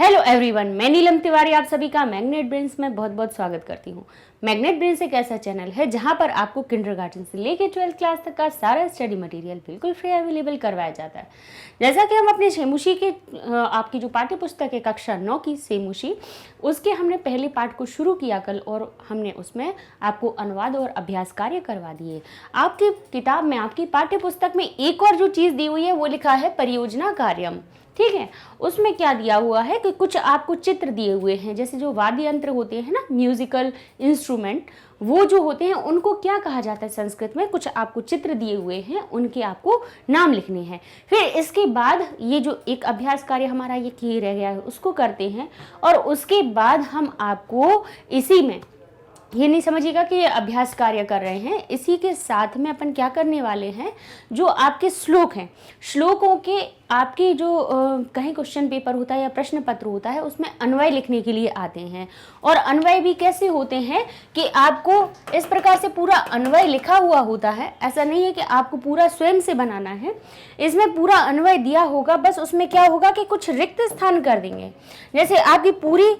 Hello everyone, मैं नीलम तिवारी आप सभी का मैग्नेट ब्रेन्स में बहुत बहुत स्वागत करती हूँ। मैग्नेट ब्रेन्स एक ऐसा चैनल है जहाँ पर आपको किंडरगार्टन से लेकर 12th क्लास तक का सारा स्टडी मटेरियल बिल्कुल फ्री अवेलेबल करवाया जाता है। जैसा कि हम अपने सेमुशी के आपकी जो पाठ्य पुस्तक है कक्षा 9 की सेमुशी, उसके हमने पहले पाठ को शुरू किया कल और हमने उसमें आपको अनुवाद और अभ्यास कार्य करवा दिए। आपकी किताब में, आपकी पाठ्य पुस्तक में एक और जो चीज़ दी हुई है वो लिखा है परियोजना कार्यम। ठीक है, उसमें क्या दिया हुआ है कि कुछ आपको चित्र दिए हुए हैं, जैसे जो वाद्य यंत्र होते हैं ना, म्यूजिकल इंस्ट्रूमेंट, वो जो होते हैं उनको क्या कहा जाता है संस्कृत में। कुछ आपको चित्र दिए हुए हैं, उनके आपको नाम लिखने हैं। फिर इसके बाद ये जो एक अभ्यास कार्य हमारा ये किए रह गया है उसको करते हैं और उसके बाद हम आपको इसी में ये नहीं समझिएगा कि ये अभ्यास कार्य कर रहे हैं, इसी के साथ में अपन क्या करने वाले हैं, जो आपके श्लोक हैं, श्लोकों के आपके जो कहीं क्वेश्चन पेपर होता है या प्रश्न पत्र होता है उसमें अन्वय लिखने के लिए आते हैं। और अन्वय भी कैसे होते हैं कि आपको इस प्रकार से पूरा अन्वय लिखा हुआ होता है। ऐसा नहीं है कि आपको पूरा स्वयं से बनाना है, इसमें पूरा अन्वय दिया होगा, बस उसमें क्या होगा कि कुछ रिक्त स्थान कर देंगे। जैसे आपकी पूरी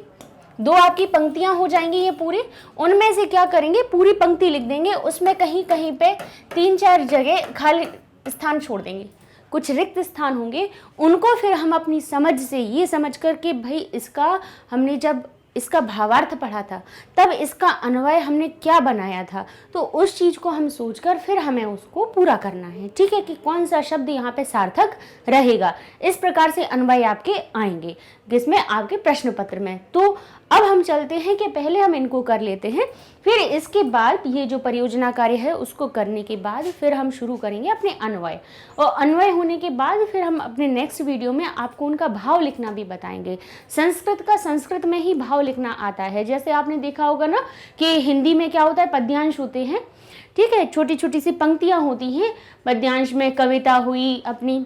दो आपकी पंक्तियां हो जाएंगी, ये पूरी, उनमें से क्या करेंगे, पूरी पंक्ति लिख देंगे, उसमें कहीं कहीं पे 3-4 जगह खाली स्थान छोड़ देंगे, कुछ रिक्त स्थान होंगे। उनको फिर हम अपनी समझ से ये समझ कर के भाई इसका हमने जब इसका भावार्थ पढ़ा था तब इसका अन्वय हमने क्या बनाया था, तो उस चीज़ को हम सोचकर फिर हमें उसको पूरा करना है। ठीक है, कि कौन सा शब्द यहाँ पे सार्थक रहेगा। इस प्रकार से अन्वय आपके आएंगे जिसमें आपके प्रश्न पत्र में। तो अब हम चलते हैं कि पहले हम इनको कर लेते हैं, फिर इसके बाद ये जो परियोजना कार्य है उसको करने के बाद फिर हम शुरू करेंगे अपने अन्वय, और अन्वय होने के बाद फिर हम अपने नेक्स्ट वीडियो में आपको उनका भाव लिखना भी बताएंगे। संस्कृत का संस्कृत में ही भाव लिखना आता है। जैसे आपने देखा होगा ना कि हिंदी में क्या होता है, पद्यांश होते हैं, ठीक है, छोटी छोटी सी पंक्तियाँ होती हैं। पद्यांश में कविता हुई, अपनी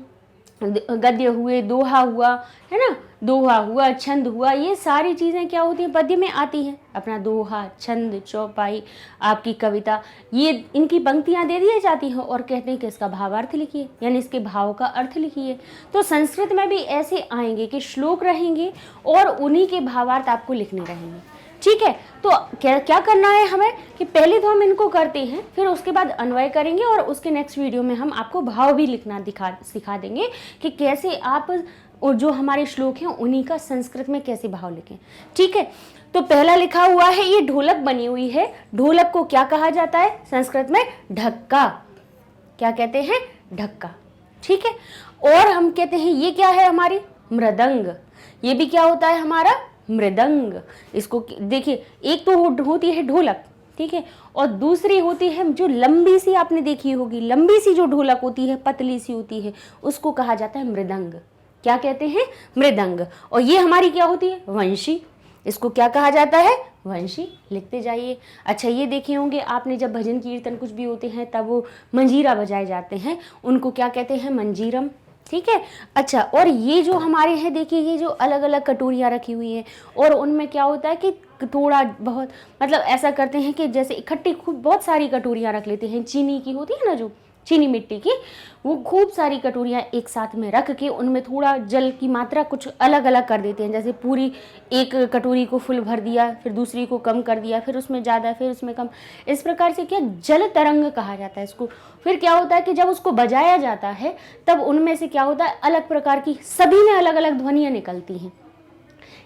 गद्य हुए, दोहा हुआ, है ना, दोहा हुआ, छंद हुआ, ये सारी चीज़ें क्या होती हैं, पद्य में आती हैं। अपना दोहा, छंद, चौपाई, आपकी कविता, ये इनकी पंक्तियां दे दी जाती हैं और कहते हैं कि इसका भावार्थ लिखिए, यानी इसके भाव का अर्थ लिखिए। तो संस्कृत में भी ऐसे आएंगे कि श्लोक रहेंगे और उन्हीं के भावार्थ आपको लिखने रहेंगे। ठीक है, तो क्या करना है हमें कि पहले तो हम इनको करते हैं, फिर उसके बाद अन्वय करेंगे और उसके नेक्स्ट वीडियो में हम आपको भाव भी लिखना सिखा देंगे कि कैसे आप और जो हमारे श्लोक हैं उन्हीं का संस्कृत में कैसे भाव लिखें। ठीक है, तो पहला लिखा हुआ है, ये ढोलक बनी हुई है। ढोलक को क्या कहा जाता है संस्कृत में? ढक्का। क्या कहते हैं? ढक्का। ठीक है, और हम कहते हैं ये क्या है हमारी? मृदंग। ये भी क्या होता है हमारा? मृदंग। इसको देखिए, एक तो होती है ढोलक, ठीक है, और दूसरी होती है जो लंबी सी, आपने देखी होगी, लंबी सी जो ढोलक होती है, पतली सी होती है, उसको कहा जाता है मृदंग। क्या कहते हैं? मृदंग। और ये हमारी क्या होती है? वंशी। इसको क्या कहा जाता है? वंशी। लिखते जाइए। अच्छा, ये देखे होंगे आपने, जब भजन कीर्तन कुछ भी होते हैं तब वो मंजीरा बजाए जाते हैं, उनको क्या कहते हैं? मंजीरम। ठीक है, अच्छा, और ये जो हमारे हैं, देखिए ये जो अलग अलग कटोरियाँ रखी हुई हैं और उनमें क्या होता है कि थोड़ा बहुत, मतलब ऐसा करते हैं कि जैसे इकट्ठी खूब बहुत सारी कटोरियाँ रख लेते हैं, चीनी की होती है ना, जो चीनी मिट्टी की, वो खूब सारी कटोरियाँ एक साथ में रख के उनमें थोड़ा जल की मात्रा कुछ अलग अलग कर देते हैं। जैसे पूरी एक कटोरी को फुल भर दिया, फिर दूसरी को कम कर दिया, फिर उसमें ज़्यादा, फिर उसमें कम, इस प्रकार से क्या जल तरंग कहा जाता है इसको। फिर क्या होता है कि जब उसको बजाया जाता है तब उनमें से क्या होता है, अलग प्रकार की, सभी में अलग अलग ध्वनियाँ निकलती हैं।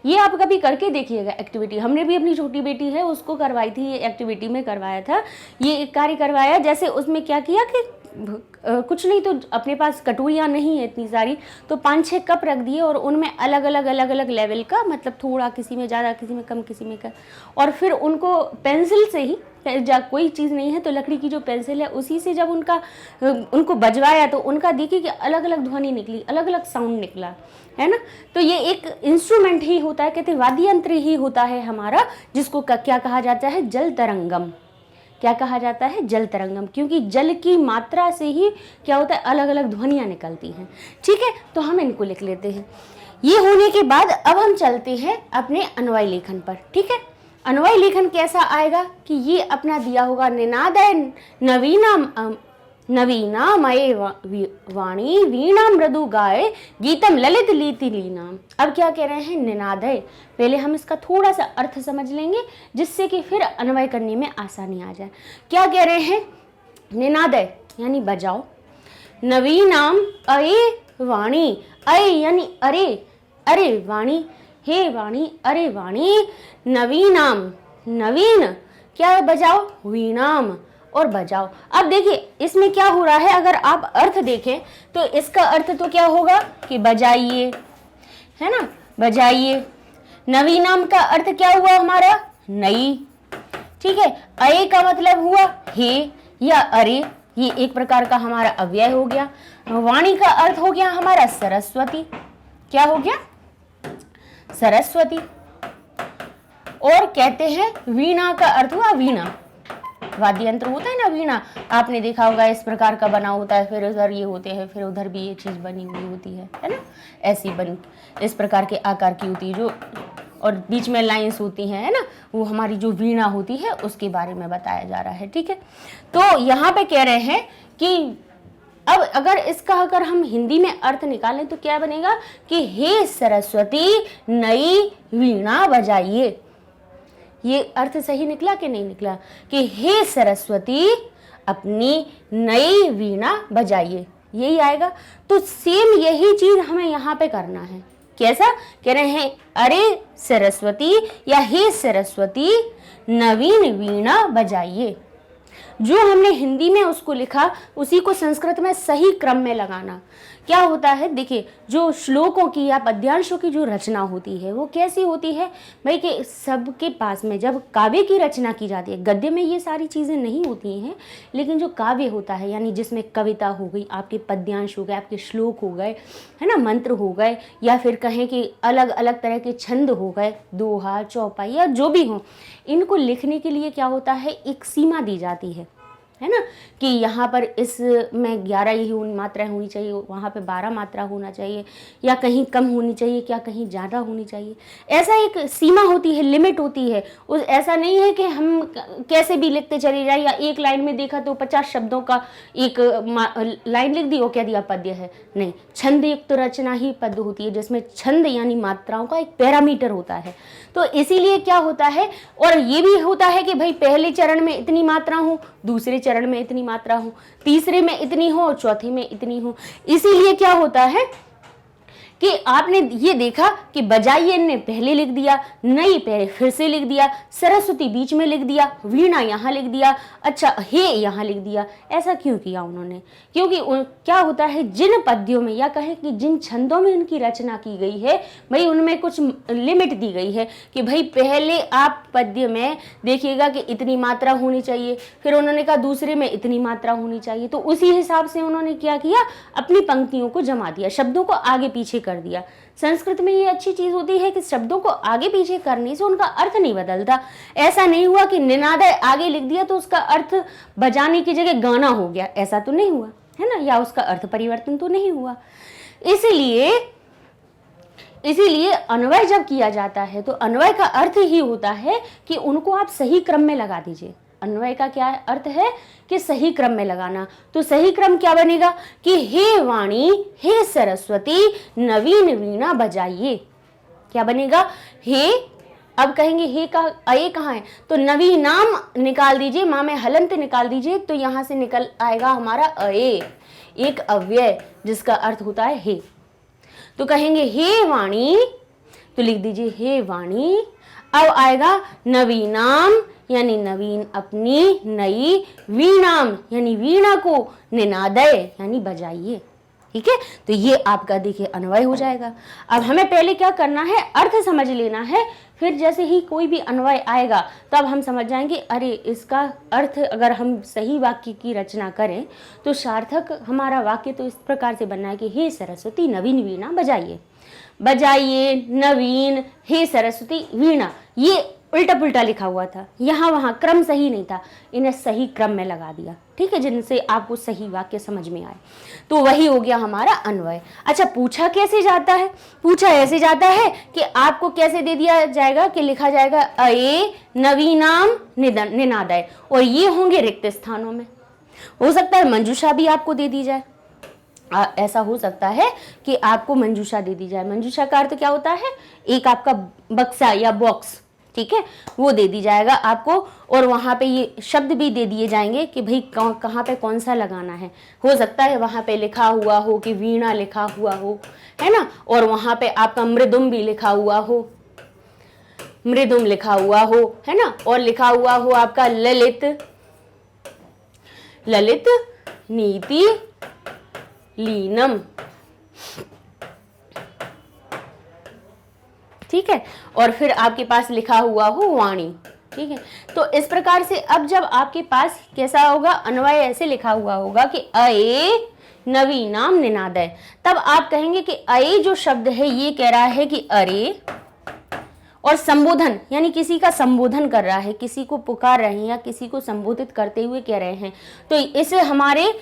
ये आप कभी करके देखिएगा एक्टिविटी। हमने भी अपनी छोटी बेटी है उसको करवाई थी, ये एक्टिविटी में करवाया था, ये एक कार्य करवाया। जैसे उसमें क्या किया कि कुछ नहीं, तो अपने पास कटोरियाँ नहीं है इतनी सारी, तो 5-6 कप रख दिए और उनमें अलग अलग लेवल का, मतलब थोड़ा किसी में ज़्यादा, किसी में कम, किसी में कम, और फिर उनको पेंसिल से ही, कोई चीज़ नहीं है तो लकड़ी की जो पेंसिल है उसी से जब उनको बजवाया तो उनका देखिए कि अलग अलग ध्वनि निकली, अलग अलग साउंड निकला, है ना। तो ये एक इंस्ट्रूमेंट ही होता है, कहते हैं वाद्य यंत्र ही होता है हमारा, जिसको क्या कहा जाता है? जल तरंगम। क्या कहा जाता है? जल तरंगम, क्योंकि जल की मात्रा से ही क्या होता है, अलग अलग ध्वनियाँ निकलती हैं। ठीक है, तो हम इनको लिख लेते हैं। ये होने के बाद अब हम चलते हैं अपने अन्वय लेखन पर। ठीक है, अन्वय लेखन कैसा आएगा कि ये अपना दिया होगा, निनादय नवीनम नवीना मये वाणी वीणा मृदु गाए गीतम ललित लीति लीनाम। अब क्या कह रहे हैं, निनादय। पहले हम इसका थोड़ा सा अर्थ समझ लेंगे जिससे कि फिर अन्वय करने में आसानी आ जाए। क्या कह रहे हैं, निनादय यानी बजाओ, नवीनाम अये वाणी, अये यानी अरे, अरे वाणी, हे वाणी, अरे वाणी, नवीनाम नवीन क्या बजाओ, वीणाम और बजाओ। अब देखिए इसमें क्या हो रहा है, अगर आप अर्थ देखें तो इसका अर्थ तो क्या होगा कि बजाइए, है ना, बजाइए। नवीनाम का अर्थ क्या हुआ हमारा, नई, ठीक है। अये का मतलब हुआ हे या अरे, ये एक प्रकार का हमारा अव्यय हो गया। वाणी का अर्थ हो गया हमारा सरस्वती, क्या हो गया, सरस्वती। और कहते हैं वीणा का अर्थ हुआ वीणा, वाद्य यंत्र होता है ना वीणा, आपने देखा होगा इस प्रकार का बना होता है, फिर उधर ये होते हैं, फिर उधर भी ये चीज बनी हुई होती है ना, ऐसी बन इस प्रकार के आकार की होती है जो, और बीच में लाइंस होती हैं, है ना, वो हमारी जो वीणा होती है उसके बारे में बताया जा रहा है, ठीक है। तो यहाँ पे कह रहे हैं कि अब अगर इसका अगर हम हिंदी में अर्थ निकालें तो क्या बनेगा कि हे सरस्वती नई वीणा बजाइए। ये अर्थ सही निकला कि नहीं निकला, कि हे सरस्वती अपनी नई वीणा बजाइए, यही आएगा। तो सेम यही चीज हमें यहाँ पे करना है। कैसा कह रहे हैं, अरे सरस्वती या हे सरस्वती नवीन वीणा बजाइए। जो हमने हिंदी में उसको लिखा उसी को संस्कृत में सही क्रम में लगाना। क्या होता है, देखिए जो श्लोकों की या पद्यांशों की जो रचना होती है वो कैसी होती है भाई, कि सबके पास में जब काव्य की रचना की जाती है, गद्य में ये सारी चीज़ें नहीं होती हैं, लेकिन जो काव्य होता है यानी जिसमें कविता हो गई, आपके पद्यांश हो गए, आपके श्लोक हो गए, है ना, मंत्र हो गए, या फिर कहें कि अलग अलग तरह के छंद हो गए, दोहा चौपाई या जो भी हो, इनको लिखने के लिए क्या होता है, एक सीमा दी जाती है ना, कि यहाँ पर इस में 11 ही मात्राएं होनी चाहिए, वहाँ पे 12 मात्रा होना चाहिए, या कहीं कम होनी चाहिए, क्या कहीं ज़्यादा होनी चाहिए। ऐसा एक सीमा होती है, लिमिट होती है। उस ऐसा नहीं है कि हम कैसे भी लिखते चले जाए, या एक लाइन में देखा तो 50 शब्दों का एक लाइन लिख दी और कह दिया पद्य है, नहीं। छंद युक्त रचना ही पद्य होती है, जिसमें छंद यानी मात्राओं का एक पैरामीटर होता है। तो इसीलिए क्या होता है, और ये भी होता है कि भाई पहले चरण में इतनी मात्रा हो, दूसरे चरण में इतनी मात्रा हो, तीसरे में इतनी हो और चौथे में इतनी हो। इसीलिए क्या होता है कि आपने ये देखा कि बजाइए ने पहले लिख दिया, नई पहले फिर से लिख दिया, सरस्वती बीच में लिख दिया, वीणा यहाँ लिख दिया, अच्छा हे यहाँ लिख दिया। ऐसा क्यों किया उन्होंने, क्योंकि क्या होता है, जिन पद्यों में या कहें कि जिन छंदों में उनकी रचना की गई है भाई, उनमें कुछ लिमिट दी गई है कि भाई पहले आप पद्य में देखिएगा कि इतनी मात्रा होनी चाहिए, फिर उन्होंने कहा दूसरे में इतनी मात्रा होनी चाहिए। तो उसी हिसाब से उन्होंने क्या किया, अपनी पंक्तियों को जमा दिया, शब्दों को आगे पीछे कर दिया। संस्कृत में ये अच्छी चीज होती है कि शब्दों को आगे पीछे करने से उनका अर्थ नहीं बदलता। ऐसा नहीं हुआ कि निनादय आगे लिख दिया तो उसका अर्थ बजाने की जगह गाना हो गया, ऐसा तो नहीं हुआ, है ना, या उसका अर्थ परिवर्तन तो नहीं हुआ। इसीलिए अन्वय जब किया जाता है तो अन्वय का अर्थ ही होता है कि उनको आप सही क्रम में लगा दीजिए। अन्वय का क्या अर्थ है कि सही क्रम में लगाना। तो सही क्रम क्या बनेगा कि हे वाणी हे सरस्वती नवीन वीणा बजाइए। क्या बनेगा, हे, अब कहेंगे हे का अये कहाँ है, तो नवीनाम निकाल दीजिए, माँ में हलंत निकाल दीजिए, तो यहां से निकल आएगा हमारा अये, एक अव्यय जिसका अर्थ होता है हे। तो कहेंगे हे वाणी, तो लिख दीजिए हे वाणी। अब आएगा नवीनाम यानी नवीन अपनी, नई, वीणाम यानी वीणा को, निनादय यानी बजाइए। ठीक है, तो ये आपका देखिए अन्वय हो जाएगा। अब हमें पहले क्या करना है, अर्थ समझ लेना है, फिर जैसे ही कोई भी अन्वय आएगा तब हम समझ जाएंगे अरे इसका अर्थ अगर हम सही वाक्य की रचना करें तो सार्थक हमारा वाक्य तो इस प्रकार से बनना है कि हे सरस्वती नवीन वीणा बजाइए, बजाइए नवीन, हे सरस्वती वीणा। ये उल्टा पुल्टा लिखा हुआ था, यहाँ वहाँ क्रम सही नहीं था, इन्हें सही क्रम में लगा दिया। ठीक है, जिनसे आपको सही वाक्य समझ में आए, तो वही हो गया हमारा अन्वय। अच्छा, पूछा कैसे जाता है, पूछा ऐसे जाता है कि आपको कैसे दे दिया जाएगा कि लिखा जाएगा अये नवीनाम निनादय, और ये होंगे रिक्त स्थानों में। हो सकता है मंजूषा भी आपको दे दी जाए। ऐसा हो सकता है कि आपको मंजूषा दे दी जाए। मंजूषा का अर्थ क्या होता है? एक आपका बक्सा या बॉक्स, ठीक है, वो दे दी जाएगा आपको, और वहाँ पे ये शब्द भी दे दिए जाएंगे कि भाई कहाँ पे कौन सा लगाना है। हो सकता है वहाँ पे लिखा हुआ हो कि वीणा लिखा हुआ हो, है ना, और वहाँ पे आपका मृदुम भी लिखा हुआ हो, मृदुम लिखा हुआ हो, है ना, और लिखा हुआ हो आपका ललित, ललित नीति लीनम, ठीक है, और फिर आपके पास लिखा हुआ हो वाणी, ठीक है। तो इस प्रकार से अब जब आपके पास कैसा होगा, अन्वय ऐसे लिखा हुआ होगा कि अये नवीनाम निनादय, तब आप कहेंगे कि अये जो शब्द है ये कह रहा है कि अरे, और संबोधन यानी किसी का संबोधन कर रहा है, किसी को पुकार रहे हैं या किसी को संबोधित करते हुए कह रहे हैं। तो इस हमारे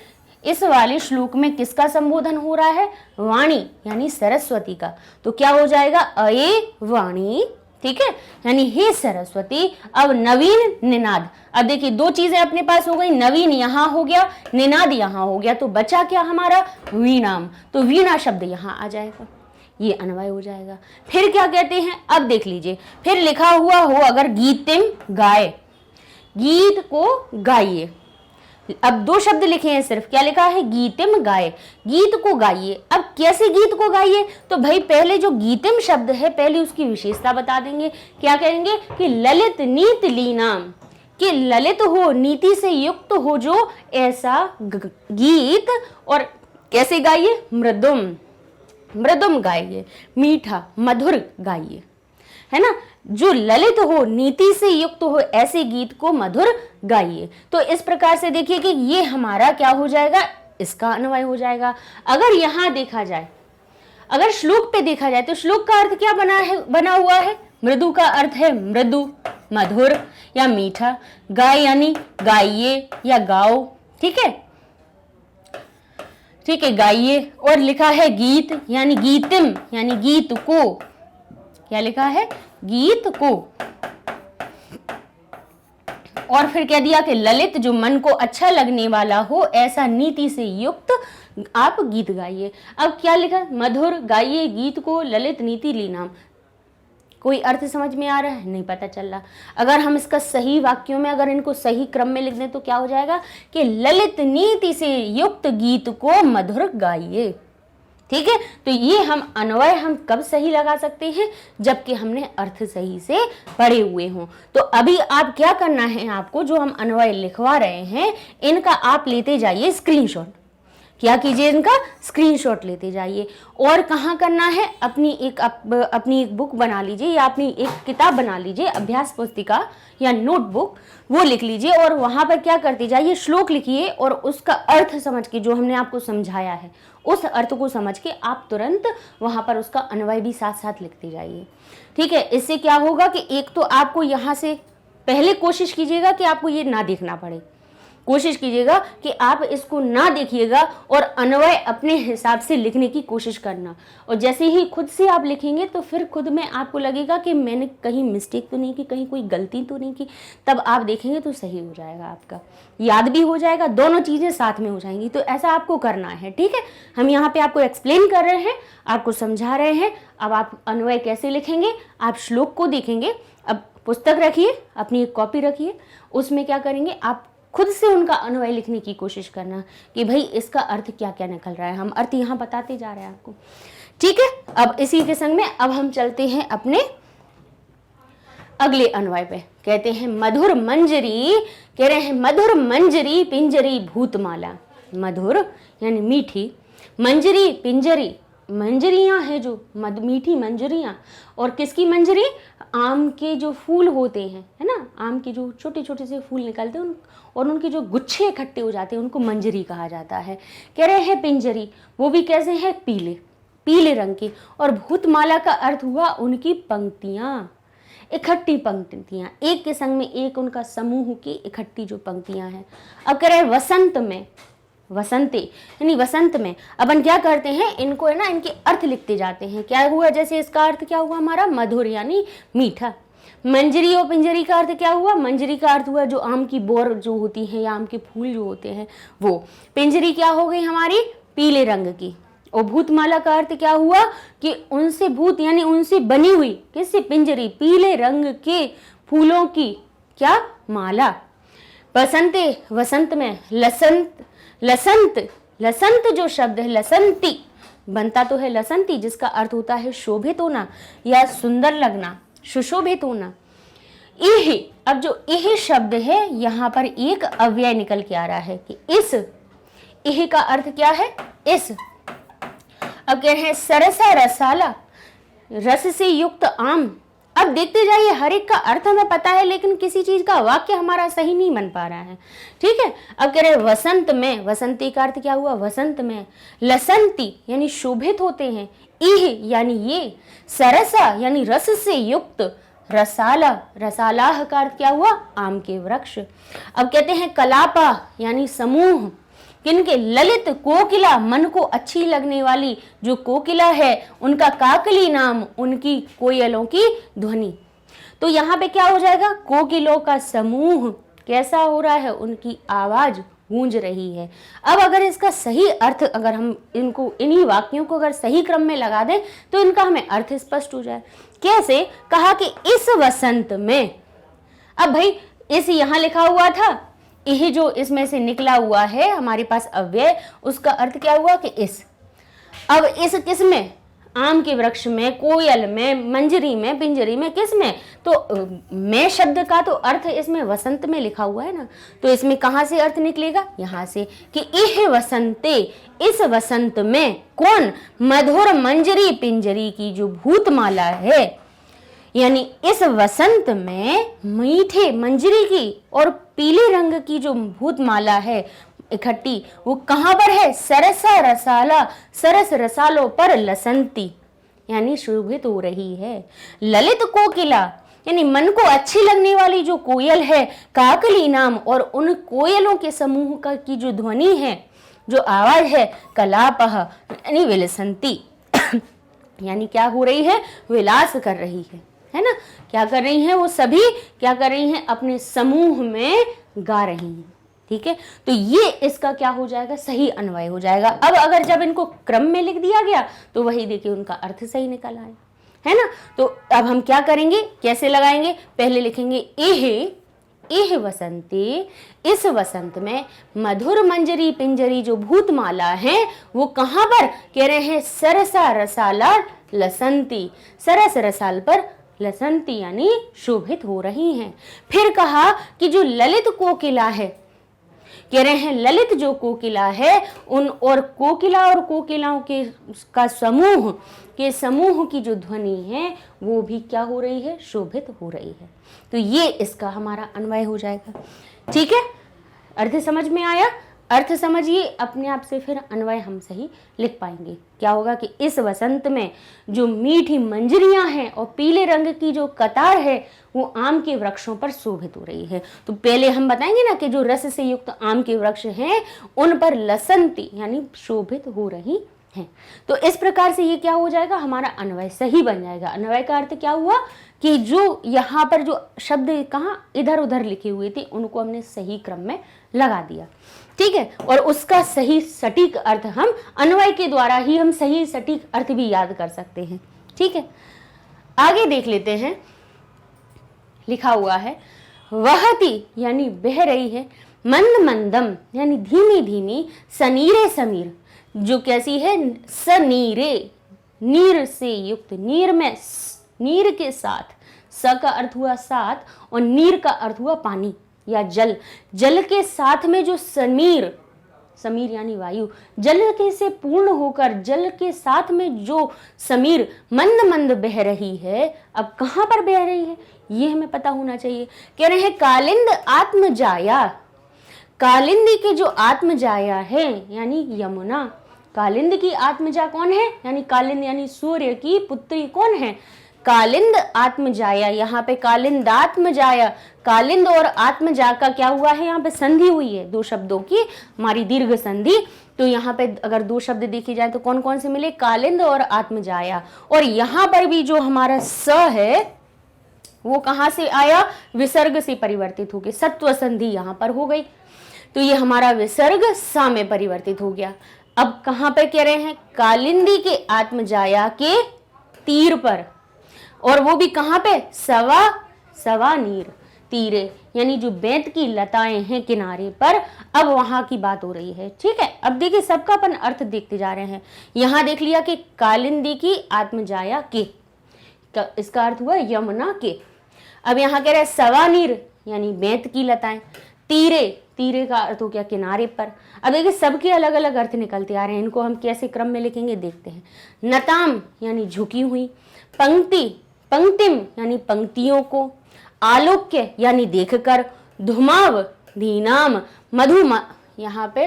इस वाले श्लोक में किसका संबोधन हो रहा है? वाणी यानी सरस्वती का। तो क्या हो जाएगा? अये वाणी, ठीक है, यानी हे सरस्वती। अब नवीन निनाद, अब देखिए दो चीजें अपने पास हो गई, नवीन यहां हो गया, निनाद यहां हो गया, तो बचा क्या हमारा? वीणाम। तो वीणा शब्द यहां आ जाएगा, ये अन्वय हो जाएगा। फिर क्या कहते हैं, अब देख लीजिए, फिर लिखा हुआ हो अगर गीतिम गाए, गीत को गाइए। अब दो शब्द लिखे हैं सिर्फ, क्या लिखा है? गीतिम गाए, गीत को गाइए। अब कैसे गीत को गाइए? तो भाई पहले जो गीतिम शब्द है पहले उसकी विशेषता बता देंगे। क्या कहेंगे कि ललित नीत लीनाम, कि ललित हो, नीति से युक्त हो जो ऐसा गीत, और कैसे गाइए? मृदुम, मृदुम गाइए, मीठा मधुर गाइए, है ना, जो ललित हो, नीति से युक्त हो, ऐसे गीत को मधुर गाइए। तो इस प्रकार से देखिए कि ये हमारा क्या हो जाएगा? इसका अन्वय हो जाएगा। अगर यहां देखा जाए, अगर श्लोक पे देखा जाए, तो श्लोक का अर्थ क्या बना हुआ है? मृदु का अर्थ है मृदु, मधुर या मीठा, गाय यानी गाइए या गाओ, ठीक है, ठीक है, गाइए। और लिखा है गीत यानी गीतिम यानी गीत को, क्या लिखा है? गीत को। और फिर कह दिया कि ललित, जो मन को अच्छा लगने वाला हो, ऐसा नीति से युक्त आप गीत गाइए। अब क्या लिखा? मधुर गाइए गीत को, ललित नीति लीनाम। कोई अर्थ समझ में आ रहा है? नहीं पता चल रहा। अगर हम इसका सही वाक्यों में अगर इनको सही क्रम में लिख दें तो क्या हो जाएगा कि ललित नीति से युक्त गीत को मधुर गाइए, ठीक है। तो ये हम अन्वय हम कब सही लगा सकते हैं? जबकि हमने अर्थ सही से पढ़े हुए हों। तो अभी आप क्या करना है, आपको जो हम अन्वय लिखवा रहे हैं इनका आप लेते जाइए स्क्रीनशॉट। क्या कीजिए? इनका स्क्रीनशॉट लेते जाइए। और कहाँ करना है? अपनी एक बुक बना लीजिए या अपनी एक किताब बना लीजिए, अभ्यास पुस्तिका या नोटबुक, वो लिख लीजिए और वहाँ पर क्या करते जाइए, श्लोक लिखिए और उसका अर्थ समझ के, जो हमने आपको समझाया है उस अर्थ को समझ के आप तुरंत वहाँ पर उसका अन्वय भी साथ साथ लिखते जाइए, ठीक है। इससे क्या होगा कि एक तो आपको यहाँ से पहले कोशिश कीजिएगा कि आपको ये ना देखना पड़े, कोशिश कीजिएगा कि आप इसको ना देखिएगा और अन्वय अपने हिसाब से लिखने की कोशिश करना। और जैसे ही खुद से आप लिखेंगे तो फिर खुद में आपको लगेगा कि मैंने कहीं मिस्टेक तो नहीं की, कहीं कोई गलती तो नहीं की, तब आप देखेंगे तो सही हो जाएगा, आपका याद भी हो जाएगा, दोनों चीज़ें साथ में हो जाएंगी। तो ऐसा आपको करना है, ठीक है। हम यहाँ पे आपको एक्सप्लेन कर रहे हैं, आपको समझा रहे हैं। अब आप अन्वय कैसे लिखेंगे, आप श्लोक को देखेंगे। अब पुस्तक रखिए, अपनी एक कॉपी रखिए, उसमें क्या करेंगे, आप खुद से उनका अन्वय लिखने की कोशिश करना कि भाई इसका अर्थ क्या क्या निकल रहा है। हम अर्थ यहाँ बताते जा रहे हैं आपको, ठीक है। अब इसी के संग में अब हम चलते हैं अपने अगले अन्वय पे। कहते हैं मधुर मंजरी, कह रहे हैं मधुर मंजरी पिंजरी भूतमाला। मधुर यानी मीठी, मंजरी पिंजरी, मंजरियां हैं जो मीठी मंजरियां। और किसकी मंजरी? आम के जो फूल होते हैं, है ना, आम के जो छोटे छोटे से फूल निकलते हैं और उनके जो गुच्छे इकट्ठे हो जाते हैं उनको मंजरी कहा जाता है। कह रहे हैं पिंजरी, वो भी कैसे हैं? पीले, पीले रंग की। और भूतमाला का अर्थ हुआ उनकी पंक्तियां, इकट्ठी पंक्तियां, एक के संग में एक उनका समूह की इकट्ठी जो पंक्तियां हैं। अब कह रहे हैं वसंत में, वसंते यानी वसंत में। अपन क्या करते हैं, इनको है ना, इनके अर्थ लिखते जाते हैं। क्या हुआ? जैसे इसका अर्थ क्या हुआ हमारा? मधुर यानी मीठा। मंजरी और पिंजरी का अर्थ क्या हुआ? मंजरी का अर्थ हुआ जो आम की बोर जो होती है या आम के फूल जो होते हैं वो। पिंजरी क्या हो गई हमारी? पीले रंग की। और भूतमाला का अर्थ क्या हुआ कि उनसे भूत यानी उनसे बनी हुई, किससे? पिंजरी, पीले रंग के फूलों की क्या? माला। बसंते, वसंत में लसंत, लसंत, लसंत जो शब्द है लसंती बनता तो है लसंती, जिसका अर्थ होता है शोभित होना या सुंदर लगना, सुशोभित होना। इह, अब जो इह शब्द है यहाँ पर एक अव्यय निकल के आ रहा है कि इस। इह का अर्थ क्या है? इस। अब कह रहे हैं सरसा रसाला, रस से युक्त आम। अब देखते जाइए, हर एक का अर्थ हमें पता है लेकिन किसी चीज का वाक्य हमारा सही नहीं बन पा रहा है। ठीक है, अब कह रहे हैं वसंत में, वसंती का अर्थ क्या हुआ? वसंत में। लसंती यानी शोभित होते हैं, इह यानी ये, सरसा यानी रस से युक्त, रसाला, रसालाह का अर्थ क्या हुआ? आम के वृक्ष। अब कहते हैं कलापा यानी समूह, किनके? ललित, कोकिला, मन को अच्छी लगने वाली जो कोकिला है उनका काकली नाम, उनकी कोयलों की ध्वनि। तो यहाँ पे क्या हो जाएगा? कोकिलों का समूह कैसा हो रहा है? उनकी आवाज गूंज रही है। अब अगर इसका सही अर्थ, अगर हम इनको, इन्हीं वाक्यों को अगर सही क्रम में लगा दें तो इनका हमें अर्थ स्पष्ट हो जाए। कैसे? कहा कि इस वसंत में। अब भाई इस यहाँ लिखा हुआ था, यह जो इसमें से निकला हुआ है हमारे पास अव्यय, उसका अर्थ क्या हुआ कि इस। अब इस किस में? आम के वृक्ष में, कोयल में, मंजरी में, पिंजरी में, किस में? तो मैं शब्द का तो अर्थ इसमें वसंत में लिखा हुआ है ना, तो इसमें कहां से अर्थ निकलेगा? यहां से कि इह वसंते, इस वसंत में कौन? मधुर मंजरी पिंजरी की जो भूतमाला है, यानी इस वसंत में मीठे मंजरी की और पीले रंग की जो भूतमाला है इकट्ठी, वो कहां पर है? सरसा रसाला, सरस रसालों पर लसंती यानी शोभित हो रही है। ललित कोकिला यानी मन को अच्छी लगने वाली जो कोयल है, काकली नाम, और उन कोयलों के समूह का की जो ध्वनि है, जो आवाज है, कलापह यानी विलसंती यानी क्या हो रही है? विलास कर रही है ना? क्या कर रही हैं? वो सभी क्या कर रही हैं? अपने समूह में गा रही हैं। ठीक है, तो ये इसका क्या हो जाएगा? सही अन्वय हो जाएगा। अब अगर जब इनको क्रम में लिख दिया गया तो वही देखिए उनका अर्थ सही निकल आया, है ना? तो अब हम क्या करेंगे, कैसे लगाएंगे? पहले लिखेंगे एह वसंते, इस वसंत में मधुर मंजरी पिंजरी जो भूतमाला है वो कहां पर? कह रहे हैं सरसा रसाला लसंती, सरस रसाल पर लसंती यानी शोभित हो रही हैं। फिर कहा कि जो ललित कोकिला है, कह रहे हैं ललित जो कोकिला है उन, और कोकिला और कोकिलाओं के का समूह के समूह की जो ध्वनि है वो भी क्या हो रही है? शोभित हो रही है। तो ये इसका हमारा अन्वय हो जाएगा। ठीक है, अर्थ समझ में आया? अर्थ समझिए, अपने आप से फिर अन्वय हम सही लिख पाएंगे। क्या होगा कि इस वसंत में जो मीठी मंजरियां हैं और पीले रंग की जो कतार है वो आम के वृक्षों पर शोभित हो रही है। तो पहले हम बताएंगे ना कि जो रस से युक्त आम के वृक्ष हैं उन पर लसंती यानी शोभित हो रही हैं। तो इस प्रकार से ये क्या हो जाएगा? हमारा अन्वय सही बन जाएगा। अन्वय का अर्थ क्या हुआ कि जो यहाँ पर जो शब्द कहाँ इधर उधर लिखे हुए थे उनको हमने सही क्रम में लगा दिया। ठीक है, और उसका सही सटीक अर्थ हम अन्वय के द्वारा ही हम सही सटीक अर्थ भी याद कर सकते हैं। ठीक है, आगे देख लेते हैं। लिखा हुआ है वहती यानी बह रही है, मंद मंदम यानी धीमी धीमी, सनीरे समीर जो कैसी है? सनीरे, नीर से युक्त, नीर में नीर के साथ, स का अर्थ हुआ साथ और नीर का अर्थ हुआ पानी या जल, जल के साथ में जो समीर, समीर यानी वायु, जल के से पूर्ण होकर जल के साथ में जो समीर मंद मंद बह रही है। अब कहां पर बह रही है ये हमें पता होना चाहिए। कह रहे हैं कालिंद आत्मजाया, कालिंदी की जो आत्मजाया है यानी यमुना, कालिंद की आत्मजा कौन है? यानी कालिंद यानी सूर्य की पुत्री कौन है? कालिंद आत्मजाया। यहाँ पे कालिंद आत्मजाया, कालिंद और आत्मजा का क्या हुआ है? यहाँ पे संधि हुई है, दो शब्दों की हमारी दीर्घ संधि। तो यहाँ पे अगर दो शब्द देखे जाए तो कौन कौन से मिले? कालिंद और आत्मजाया। और यहाँ पर भी जो हमारा स है वो कहाँ से आया, विसर्ग से परिवर्तित हो गया, सत्व संधि यहाँ पर हो गई, तो ये हमारा विसर्ग सा में परिवर्तित हो गया। अब कहाँ पर कह रहे हैं, कालिंदी के आत्मजाया के तीर पर, और वो भी कहाँ पे, सवा नीर तीरे, यानी जो बेंत की लताएं हैं किनारे पर, अब वहां की बात हो रही है। ठीक है, अब देखिए सबका अपन अर्थ देखते जा रहे हैं। यहां देख लिया कि कालिंदी की आत्मजाया के, इसका अर्थ हुआ यमुना के। अब यहाँ कह रहे हैं सवा नीर यानी बेंत की लताएं, तीरे, तीरे का अर्थ हो गया किनारे पर। अब देखिए सबके अलग अलग अर्थ निकलते आ रहे हैं, इनको हम कैसे क्रम में लिखेंगे देखते हैं। नताम यानी झुकी हुई, पंक्ति, पंक्तिम यानी पंक्तियों को, आलोक्य यानी देखकर, धुमाव धीनाम, मधु, यहाँ पे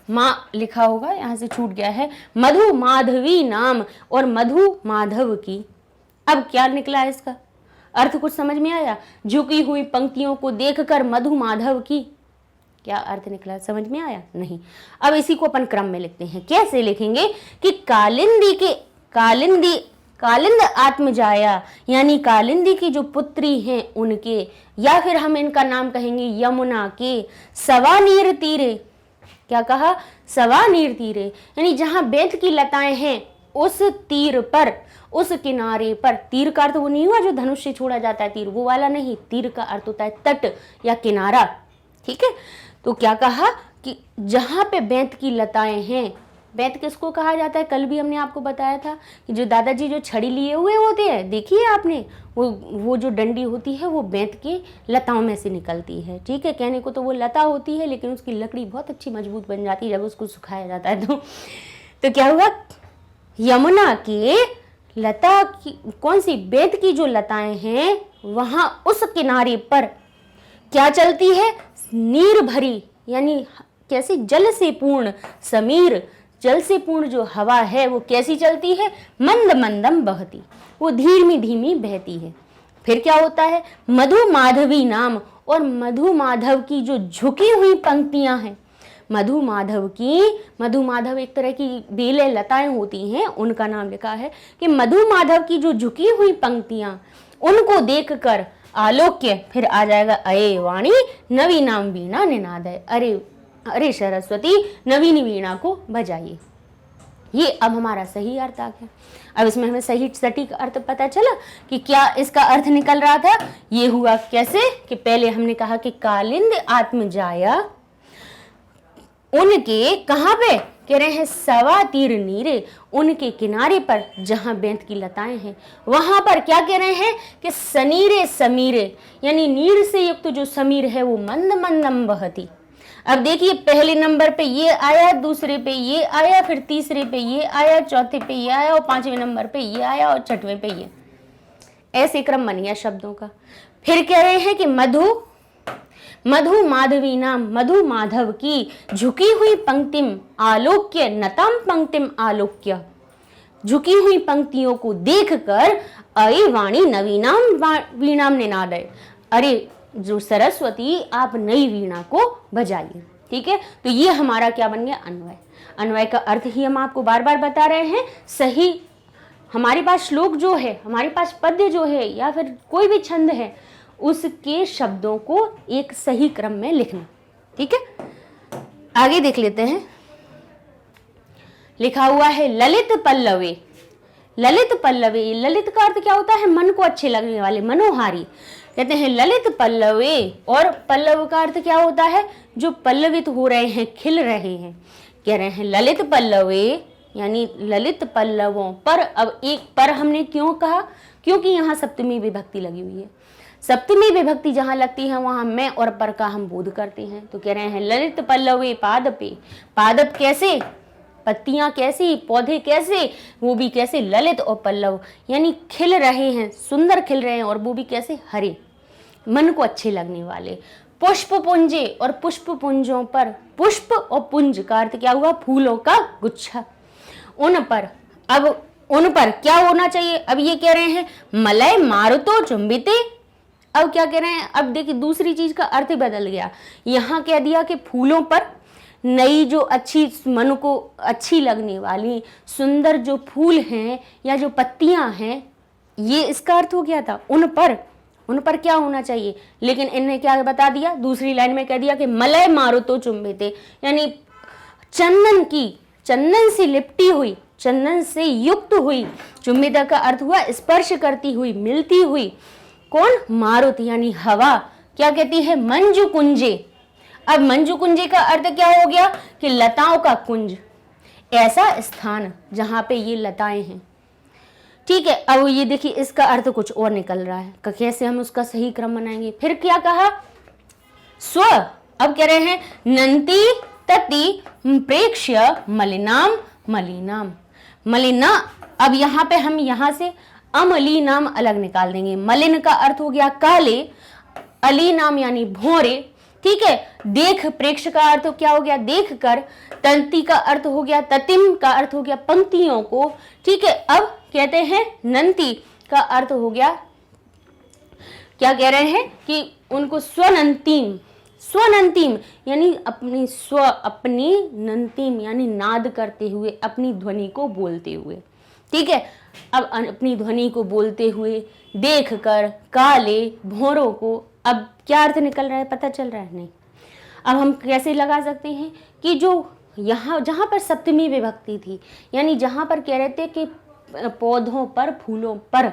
माँ लिखा होगा, यहाँ से छूट गया है, मधु माधवी नाम, और मधु माधव की। अब क्या निकला है इसका अर्थ, कुछ समझ में आया? झुकी हुई पंक्तियों को देखकर मधु माधव की, क्या अर्थ निकला, समझ में आया? नहीं। अब इसी को अपन क्रम में लिखते हैं। कैसे लिखेंगे कि कालिंद आत्मजाया यानी कालिंदी की जो पुत्री हैं उनके, या फिर हम इनका नाम कहेंगे यमुना के, सवा नीर तीरे, क्या कहा, सवा नीर तीरे, यानी जहां बेंत की लताएं हैं उस तीर पर, उस किनारे पर। तीर का अर्थ वो नहीं हुआ जो धनुष से छोड़ा जाता है तीर, वो वाला नहीं, तीर का अर्थ होता है तट या किनारा। ठीक है, तो क्या कहा कि जहां पे बेंत की लताएं हैं, बेंत किसको कहा जाता है, कल भी हमने आपको बताया था कि जो दादाजी जो छड़ी लिए हुए होते हैं, देखिए आपने, वो जो डंडी होती है वो बेंत की लताओं में से निकलती है। ठीक है, कहने को तो वो लता होती है लेकिन उसकी लकड़ी बहुत अच्छी मजबूत बन जाती है जब उसको सुखाया जाता है। तो क्या हुआ, यमुना के लता की, कौन सी, बेंत की जो लताएं हैं वहां उस किनारे पर क्या चलती है, नीर भरी, यानी कैसी, जल से पूर्ण, समीर, जल से पूर्ण जो हवा है वो कैसी चलती है, मंद मंदम बहती, वो धीमी धीमी बहती है। फिर क्या होता है, मधु माधवी नाम, और मधु माधव की जो झुकी हुई पंक्तियां हैं, मधु माधव एक तरह की बेलें लताएं होती हैं, उनका नाम लिखा है कि मधु माधव की जो झुकी हुई पंक्तियां, उनको देखकर आलोक्य, फिर आ जाएगा अये वाणी नवीनाम वीणा निनादय, अरे सरस्वती नवीनी वीणा को बजाइए। ये अब हमारा सही अर्थ आ गया। अब इसमें हमें सही सटीक अर्थ पता चला कि क्या इसका अर्थ निकल रहा था। ये हुआ कैसे कि पहले हमने कहा कि कालिंद आत्मजाया, उनके कहाँ पे कह रहे हैं, सवा तीर नीरे, उनके किनारे पर जहां बेंत की लताएं हैं वहां पर क्या कह रहे हैं कि सनीरे समीरे, यानी नीर से युक्त जो समीर है वो मंद मंदम बहती। अब देखिए पहले नंबर पे ये आया, दूसरे पे ये आया, फिर तीसरे पे ये आया, चौथे पे ये आया, और पांचवें नंबर पे ये आया, और छठवें पे ये, ऐसे क्रम बन गया शब्दों का। फिर कह रहे हैं कि मधु माधवी नाम, मधु माधव की झुकी हुई पंक्तिम आलोक्य, नतम पंक्तिम आलोक्य, झुकी हुई पंक्तियों को देखकर अये वाणी नवीनाम वीणाम निनादय, अरे जो सरस्वती आप नई वीणा को बजाइए। ठीक है, तो ये हमारा क्या बन गया, अन्वय। अन्वय का अर्थ ही हम आपको बार बार बता रहे हैं। सही हमारे पास श्लोक जो है, हमारे पास पद्य जो है, या फिर कोई भी छंद है, उसके शब्दों को एक सही क्रम में लिखना। ठीक है, आगे देख लेते हैं। लिखा हुआ है ललित पल्लवे, ललित पल्लवे, ललित का अर्थ क्या होता है, मन को अच्छे लगने वाले, मनोहारी। कहते हैं ललित पल्लवे, और पल्लव का अर्थ क्या होता है, जो पल्लवित हो रहे हैं, खिल रहे हैं। कह रहे हैं ललित पल्लवे यानी ललित पल्लवों पर। अब एक पर हमने क्यों कहा, क्योंकि यहाँ सप्तमी विभक्ति लगी हुई है। सप्तमी विभक्ति जहां लगती है वहां मैं और पर का हम बोध करते हैं। तो कह रहे हैं ललित पल्लवे पादपे, पादप कैसे, पत्तियां कैसी, पौधे कैसे, वो भी कैसे, ललित और पल्लव यानी खिल रहे हैं, सुंदर खिल रहे हैं, और वो भी कैसे, हरे, मन को अच्छे लगने वाले। पुष्प पुंजे, और पुष्प पुंजों पर, पुष्प और पुंज का अर्थ क्या हुआ, फूलों का गुच्छा, उन पर। अब उन पर क्या होना चाहिए, अब ये कह रहे हैं मलय मारुतो चुंबिते। अब क्या कह रहे हैं, अब देखिए दूसरी चीज का अर्थ बदल गया। यहाँ कह दिया कि फूलों पर, नई जो अच्छी, मन को अच्छी लगने वाली सुंदर जो फूल हैं या जो पत्तियां हैं, ये इसका अर्थ हो गया था उन पर क्या होना चाहिए, लेकिन इन्हें क्या बता दिया, दूसरी लाइन में कह दिया कि मलय मारुतो चुंबिते, यानी चंदन से लिपटी हुई, चंदन से युक्त हुई, चुंबिता का अर्थ हुआ स्पर्श करती हुई, मिलती हुई, कौन, मारुत यानी हवा, क्या कहती है, मंजू कुंजे। अब मंजू कुंजे का अर्थ क्या हो गया कि लताओं का कुंज, ऐसा स्थान जहां पे ये लताएं हैं। ठीक है, अब ये देखिए इसका अर्थ कुछ और निकल रहा है, कैसे हम उसका सही क्रम बनाएंगे। फिर क्या कहा, स्व, अब कह रहे हैं नंती तति प्रेक्ष्य मलिनाम मलिनाम, मलिना, अब यहाँ पे हम यहाँ से अमलिनाम अलग निकाल देंगे। मलिन का अर्थ हो गया काले, अलीनाम यानी भोरे, ठीक है। देख, प्रेक्ष का अर्थ क्या हो गया, देख कर। तंती का अर्थ हो गया, ततिम का अर्थ हो गया पंक्तियों को, ठीक है। अब कहते हैं नंती का अर्थ हो गया, क्या कह रहे हैं कि उनको स्वनंतीम, स्वनंतीम यानी अपनी नंतीम यानी नाद करते हुए, अपनी ध्वनि को बोलते हुए, ठीक है। अब अपनी ध्वनि को बोलते हुए, देख कर, काले, भोरों को, अब क्या अर्थ निकल रहा है, पता चल रहा है, नहीं। अब हम कैसे लगा सकते हैं कि जो यहाँ जहाँ पर सप्तमी विभक्ति थी, यानी जहाँ पर कह रहे थे कि पौधों पर, फूलों पर,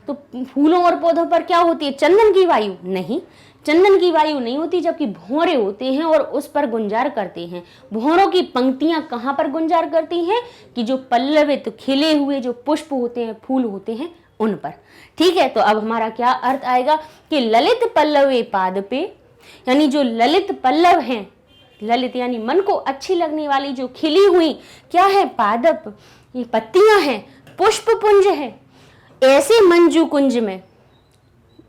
तो फूलों और पौधों पर क्या होती है, चंदन की वायु, नहीं, चंदन की वायु नहीं होती, जबकि भौरे होते हैं और उस पर गुंजार करते हैं। भौरों की पंक्तियां कहाँ पर गुंजार करती हैं कि जो पल्लवित खिले हुए जो पुष्प होते हैं, फूल होते हैं, उन पर, ठीक है। तो अब हमारा क्या अर्थ आएगा कि ललित पल्लवे पाद पे, यानी जो ललित पल्लव हैं, ललित यानी मन को अच्छी लगने वाली जो खिली हुई क्या है, पादप, ये पत्तियां हैं, पुष्प पुंज है, ऐसे मंजू कुंज में,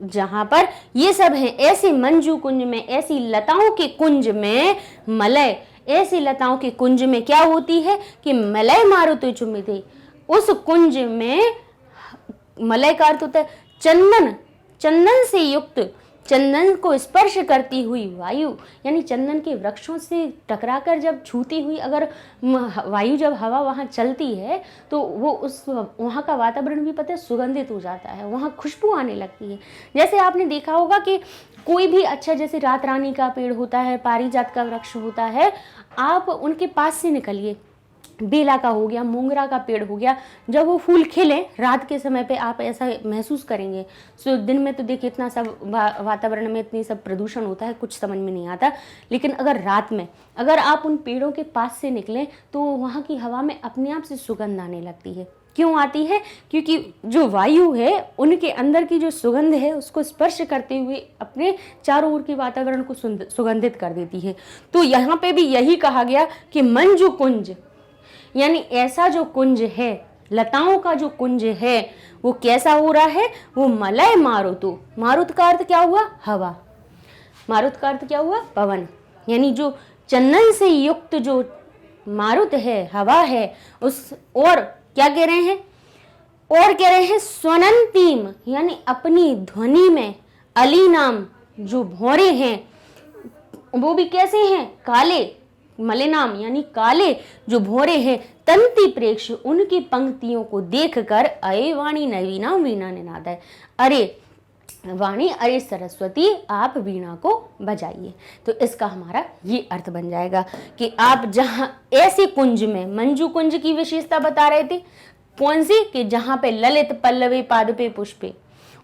जहां पर ये सब है, ऐसे मंजू कुंज में, ऐसी लताओं के कुंज में, मलय, ऐसी लताओं के कुंज में क्या होती है कि मलय मारुति चुम्बिते, उस कुंज में मलय का अर्थ होता है चंदन, चंदन से युक्त, चंदन को स्पर्श करती हुई वायु, यानी चंदन के वृक्षों से टकराकर जब छूती हुई अगर वायु, जब हवा वहाँ चलती है तो वो उस वहाँ का वातावरण भी पता है सुगंधित हो जाता है, वहाँ खुशबू आने लगती है। जैसे आपने देखा होगा कि कोई भी अच्छा, जैसे रात रानी का पेड़ होता है, पारिजात का वृक्ष होता है, आप उनके पास से निकलिए, बेला का हो गया, मोंगरा का पेड़ हो गया, जब वो फूल खिले रात के समय पे आप ऐसा महसूस करेंगे। सो दिन में तो देखिए इतना सब वातावरण में इतनी सब प्रदूषण होता है, कुछ समझ में नहीं आता, लेकिन अगर रात में अगर आप उन पेड़ों के पास से निकलें तो वहाँ की हवा में अपने आप से सुगंध आने लगती है। क्यों आती है? क्योंकि जो वायु है उनके अंदर की जो सुगंध है उसको स्पर्श करते हुए अपने चारों ओर के वातावरण को सुगंधित कर देती है। तो यहाँ पे भी यही कहा गया कि मंजू कुंज, यानी ऐसा जो कुंज है, लताओं का जो कुंज है, वो कैसा हो रहा है, वो मलय मारुतो, मारुत का अर्थ क्या हुआ, हवा, मारुत का अर्थ क्या हुआ, पवन, यानी जो चंदन से युक्त जो मारुत है, हवा है, उस, और क्या कह रहे हैं, और कह रहे हैं स्वनंतीम, यानी अपनी ध्वनि में, अलीनाम जो भौरे हैं वो भी कैसे हैं, काले, मलिनाम यानी काले जो भौरे हैं, तंती प्रेक्ष, उनकी पंक्तियों को देखकर अये वाणी नवीना वीणा निनाद है, अरे वाणी, अरे सरस्वती आप वीणा को बजाइए। तो इसका हमारा ये अर्थ बन जाएगा कि आप जहां ऐसे कुंज में, मंजू कुंज की विशेषता बता रहे थे, कौन सी, कि जहां पे ललित पल्लवे पादपे पुष्पे,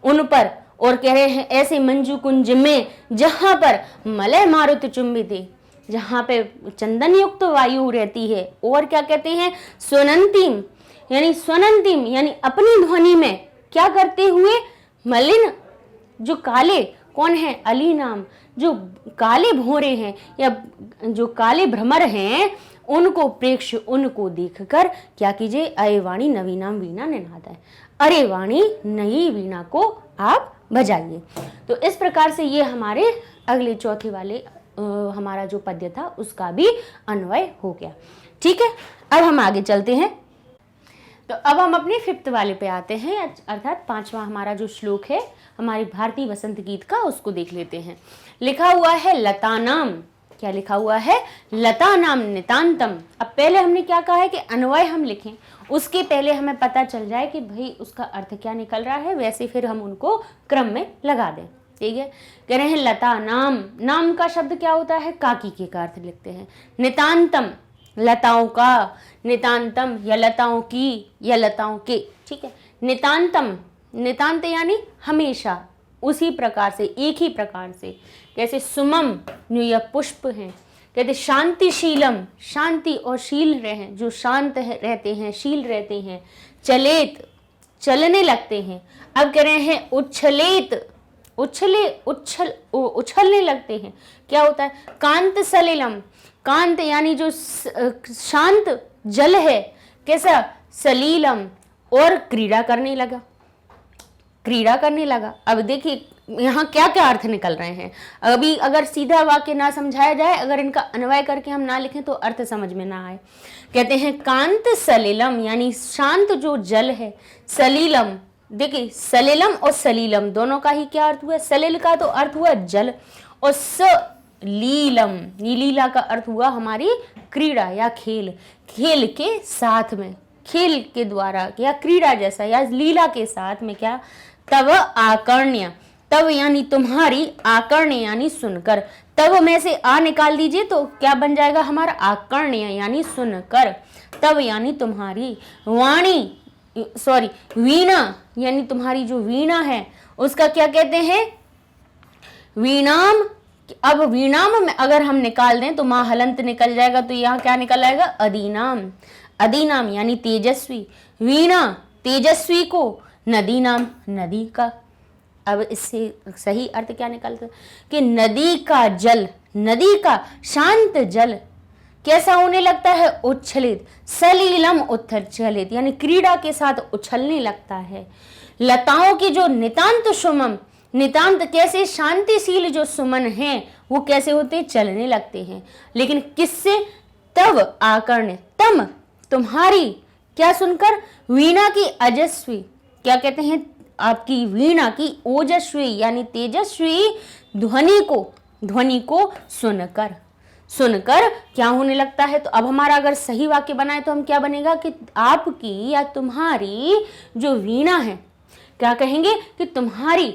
उन पर, और कह रहे हैं ऐसे मंजू कुंज में जहां पर मलय मारुत चुंबिते, जहां पे चंदन युक्त वायु रहती है, और क्या कहते हैं स्वनंतीम, यानी स्वनंतीम यानी अपनी ध्वनि में क्या करते हुए, मलिन जो काले, कौन है, अली नाम, जो काले भौरे हैं या जो काले भ्रमर हैं, उनको प्रेक्ष, उनको देखकर क्या कीजिए, अये वाणी नवीनाम वीणा निनाद है, अरे वाणी नई वीणा को आप बजाइए। तो इस प्रकार से ये हमारे अगले चौथे वाले हमारा जो पद्य था उसका भी अन्वय हो गया। ठीक है, अब हम आगे चलते हैं। तो अब हम अपने 5th वाले पे आते हैं, अर्थात 5वां हमारा जो श्लोक है हमारी भारतीय वसंत गीत का, उसको देख लेते हैं। लिखा हुआ है लतानाम, क्या लिखा हुआ है, लतानाम नितांतम। अब पहले हमने क्या कहा है कि अन्वय हम लिखें, उसके पहले हमें पता चल जाए कि भाई उसका अर्थ क्या निकल रहा है, वैसे फिर हम उनको क्रम में लगा दें। ठीक है, कह रहे हैं लता नाम, नाम का शब्द क्या होता है, काकी के का अर्थ लिखते हैं। नितांतम, लताओं का, नितांतम या लताओं की या लताओं के। ठीक है, नितांतम, नितांत यानी हमेशा, उसी प्रकार से, एक ही प्रकार से। जैसे सुमम जो यह पुष्प हैं। कहते शांतिशीलम, शांति और शील रहे, जो शांत रहते हैं, शील रहते हैं। चलेत, चलने लगते हैं। अब कह रहे हैं उच्छलेत, उछलने लगते हैं। क्या होता है, कांत सलिलम, कांत यानी जो शांत जल है, कैसा, सलीलम, और क्रीड़ा करने लगा, क्रीड़ा करने लगा। अब देखिए यहाँ क्या क्या अर्थ निकल रहे हैं। अभी अगर सीधा वाक्य ना समझाया जाए, अगर इनका अन्वय करके हम ना लिखें तो अर्थ समझ में ना आए। कहते हैं कांत सलिलम यानी शांत जो जल है, सलीलम, देखिए सलिलम और सलीलम दोनों का ही क्या अर्थ हुआ, सलिल का तो अर्थ हुआ जल, और सलीलम, लीला का अर्थ हुआ हमारी क्रीड़ा या खेल, खेल के साथ में, खेल के द्वारा या क्रीड़ा जैसा या लीला के साथ में। क्या, तव आकर्ण्य, तव यानी तुम्हारी, आकर्ण्य यानी सुनकर। तव में से आ निकाल दीजिए तो क्या बन जाएगा हमारा, आकर्ण्य यानी सुनकर। तव यानी तुम्हारी, वाणी सॉरी वीणा यानी तुम्हारी जो वीणा है उसका क्या कहते हैं, वीणाम। अब वीणाम में अगर हम निकाल दें तो माँ हलंत निकल जाएगा, तो यहाँ क्या निकल आएगा, अदीनाम, अदीनाम यानी तेजस्वी। वीणा तेजस्वी को, नदीनाम नदी का। अब इससे सही अर्थ क्या निकलता है कि नदी का जल, नदी का शांत जल कैसा होने लगता है, उच्छलित, सलीलम उच्छलित यानी क्रीड़ा के साथ उछलने लगता है। लताओं की जो नितांत सुमम, नितांत कैसे, शांतिशील जो सुमन हैं वो कैसे होते, चलने लगते हैं। लेकिन किससे, तव आकर्ण्य, तम तुम्हारी, क्या सुनकर, वीणा की अजस्वी, क्या कहते हैं, आपकी वीणा की ओजस्वी यानी तेजस्वी ध्वनि को, ध्वनि को सुनकर, सुनकर क्या होने लगता है। तो अब हमारा अगर सही वाक्य बनाए तो हम क्या बनेगा कि आपकी या तुम्हारी जो वीणा है, क्या कहेंगे कि तुम्हारी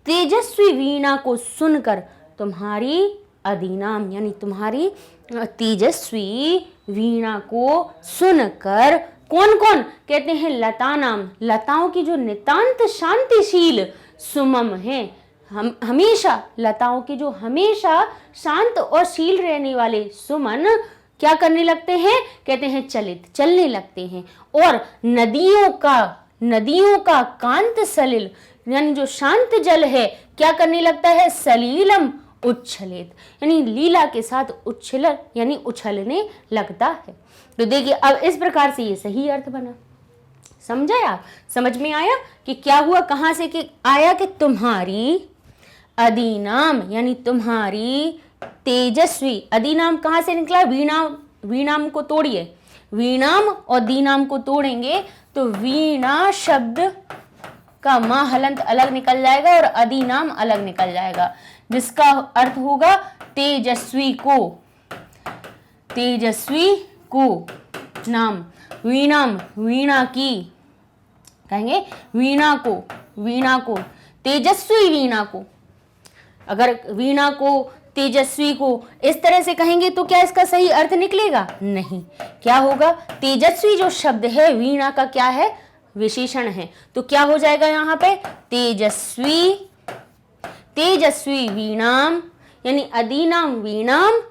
तेजस्वी वीणा को सुनकर, तुम्हारी अदीनाम यानी तुम्हारी तेजस्वी वीणा को सुनकर कौन कौन, कहते हैं लता नाम, लताओं की जो नितांत शांतिशील सुमम है, हम हमेशा, लताओं की जो हमेशा शांत और शील रहने वाले सुमन क्या करने लगते हैं, कहते हैं चलित, चलने लगते हैं। और नदियों का, नदियों का कांत सलिल यानी जो शांत जल है क्या करने लगता है, सलीलम उच्छलित यानी लीला के साथ उच्छल यानी उछलने लगता है। तो देखिए अब इस प्रकार से ये सही अर्थ बना। समझे आप, समझ में आया कि क्या हुआ, कहां से कि आया कि तुम्हारी अदीनाम यानी तुम्हारी तेजस्वी, अदीनाम कहां से निकला, वीणा, वीणाम को तोड़िए, वीणाम और दीनाम को तोड़ेंगे तो वीणा शब्द का मां हलंत अलग निकल जाएगा और अदीनाम अलग निकल जाएगा, जिसका अर्थ होगा तेजस्वी को, तेजस्वी को नाम, वीणाम वीणा की, कहेंगे वीणा को, वीणा को, तेजस्वी वीणा को। अगर वीणा को, तेजस्वी को इस तरह से कहेंगे तो क्या इसका सही अर्थ निकलेगा, नहीं। क्या होगा, तेजस्वी जो शब्द है वीणा का क्या है, विशेषण है, तो क्या हो जाएगा यहाँ पे, तेजस्वी, तेजस्वी वीणाम यानी अदीनाम वीणाम,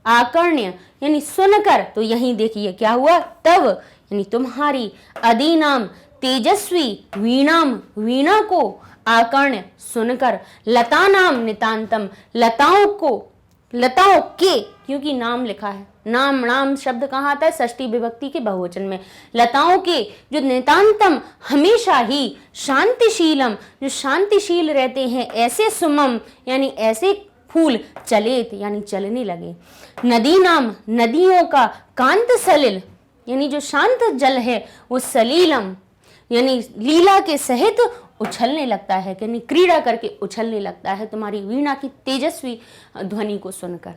आकर्ण्य यानी सुनकर, तो यहीं देखिए क्या हुआ, तव यानी तुम्हारी, अदीनाम तेजस्वी, वीणाम वीणा को, आकर्ण्य सुनकर, लता नाम नितांतम लताओं को, लताओं के, क्योंकि नाम लिखा है, नाम नाम शब्द कहाँ आता है, षष्ठी विभक्ति के बहुवचन में, लताओं के जो नितांतम हमेशा ही, शांतिशीलम जो शांतिशील रहते हैं, ऐसे सुमम यानी ऐसे फूल, चलेत यानी चलने लगे। नदी नाम नदियों का, कांत सलिल यानी जो शांत जल है वो सलीलम यानी लीला के सहित उछलने लगता है, यानी क्रीड़ा करके उछलने लगता है तुम्हारी वीणा की तेजस्वी ध्वनि को सुनकर।